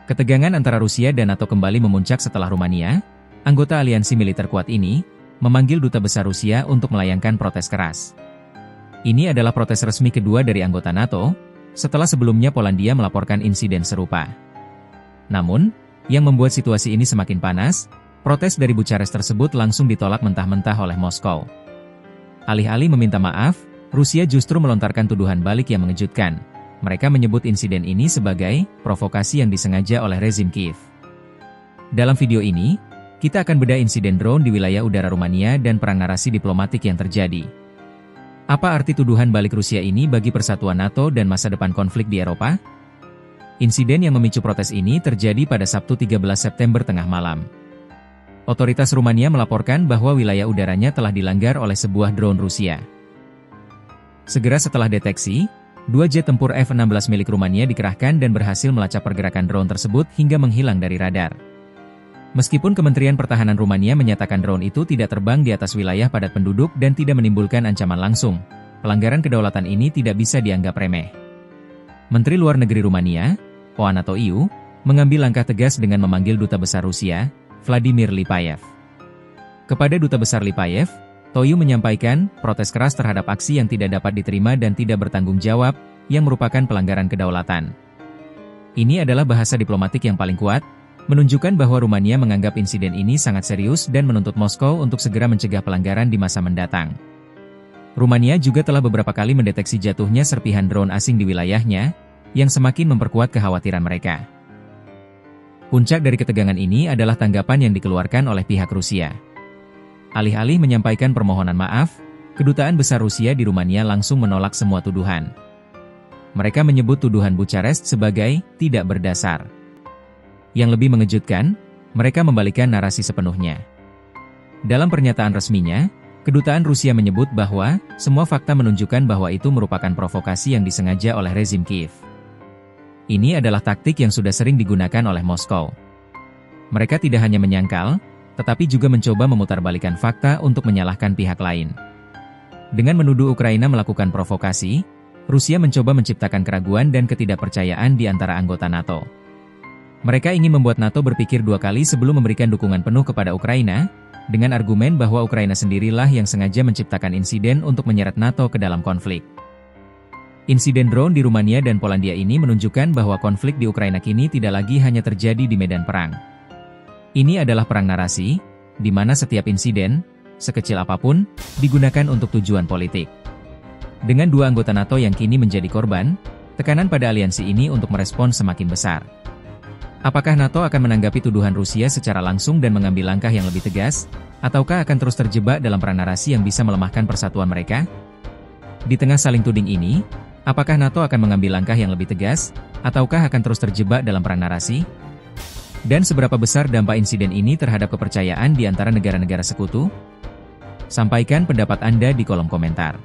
Ketegangan antara Rusia dan NATO kembali memuncak setelah Rumania, anggota aliansi militer kuat ini, memanggil duta besar Rusia untuk melayangkan protes keras. Ini adalah protes resmi kedua dari anggota NATO, setelah sebelumnya Polandia melaporkan insiden serupa. Namun, yang membuat situasi ini semakin panas, protes dari Bucharest tersebut langsung ditolak mentah-mentah oleh Moskow. Alih-alih meminta maaf, Rusia justru melontarkan tuduhan balik yang mengejutkan. Mereka menyebut insiden ini sebagai provokasi yang disengaja oleh rezim Kiev. Dalam video ini, kita akan bedah insiden drone di wilayah udara Rumania dan perang narasi diplomatik yang terjadi. Apa arti tuduhan balik Rusia ini bagi persatuan NATO dan masa depan konflik di Eropa? Insiden yang memicu protes ini terjadi pada Sabtu 13 September tengah malam. Otoritas Rumania melaporkan bahwa wilayah udaranya telah dilanggar oleh sebuah drone Rusia. Segera setelah deteksi, 2 jet tempur F-16 milik Rumania dikerahkan dan berhasil melacak pergerakan drone tersebut hingga menghilang dari radar. Meskipun Kementerian Pertahanan Rumania menyatakan drone itu tidak terbang di atas wilayah padat penduduk dan tidak menimbulkan ancaman langsung, pelanggaran kedaulatan ini tidak bisa dianggap remeh. Menteri Luar Negeri Rumania, OAN atau EU, mengambil langkah tegas dengan memanggil Duta Besar Rusia, Vladimir Lipayev. Kepada Duta Besar Lipayev, Toyu menyampaikan protes keras terhadap aksi yang tidak dapat diterima dan tidak bertanggung jawab, yang merupakan pelanggaran kedaulatan. Ini adalah bahasa diplomatik yang paling kuat, menunjukkan bahwa Rumania menganggap insiden ini sangat serius dan menuntut Moskow untuk segera mencegah pelanggaran di masa mendatang. Rumania juga telah beberapa kali mendeteksi jatuhnya serpihan drone asing di wilayahnya, yang semakin memperkuat kekhawatiran mereka. Puncak dari ketegangan ini adalah tanggapan yang dikeluarkan oleh pihak Rusia. Alih-alih menyampaikan permohonan maaf, Kedutaan Besar Rusia di Rumania langsung menolak semua tuduhan. Mereka menyebut tuduhan Bucharest sebagai tidak berdasar. Yang lebih mengejutkan, mereka membalikkan narasi sepenuhnya. Dalam pernyataan resminya, Kedutaan Rusia menyebut bahwa semua fakta menunjukkan bahwa itu merupakan provokasi yang disengaja oleh rezim Kiev. Ini adalah taktik yang sudah sering digunakan oleh Moskow. Mereka tidak hanya menyangkal, tetapi juga mencoba memutarbalikkan fakta untuk menyalahkan pihak lain. Dengan menuduh Ukraina melakukan provokasi, Rusia mencoba menciptakan keraguan dan ketidakpercayaan di antara anggota NATO. Mereka ingin membuat NATO berpikir 2 kali sebelum memberikan dukungan penuh kepada Ukraina, dengan argumen bahwa Ukraina sendirilah yang sengaja menciptakan insiden untuk menyeret NATO ke dalam konflik. Insiden drone di Rumania dan Polandia ini menunjukkan bahwa konflik di Ukraina kini tidak lagi hanya terjadi di medan perang. Ini adalah perang narasi, di mana setiap insiden, sekecil apapun, digunakan untuk tujuan politik. Dengan 2 anggota NATO yang kini menjadi korban, tekanan pada aliansi ini untuk merespons semakin besar. Apakah NATO akan menanggapi tuduhan Rusia secara langsung dan mengambil langkah yang lebih tegas, ataukah akan terus terjebak dalam perang narasi yang bisa melemahkan persatuan mereka? Di tengah saling tuding ini, apakah NATO akan mengambil langkah yang lebih tegas, ataukah akan terus terjebak dalam perang narasi? Dan seberapa besar dampak insiden ini terhadap kepercayaan di antara negara-negara sekutu? Sampaikan pendapat Anda di kolom komentar.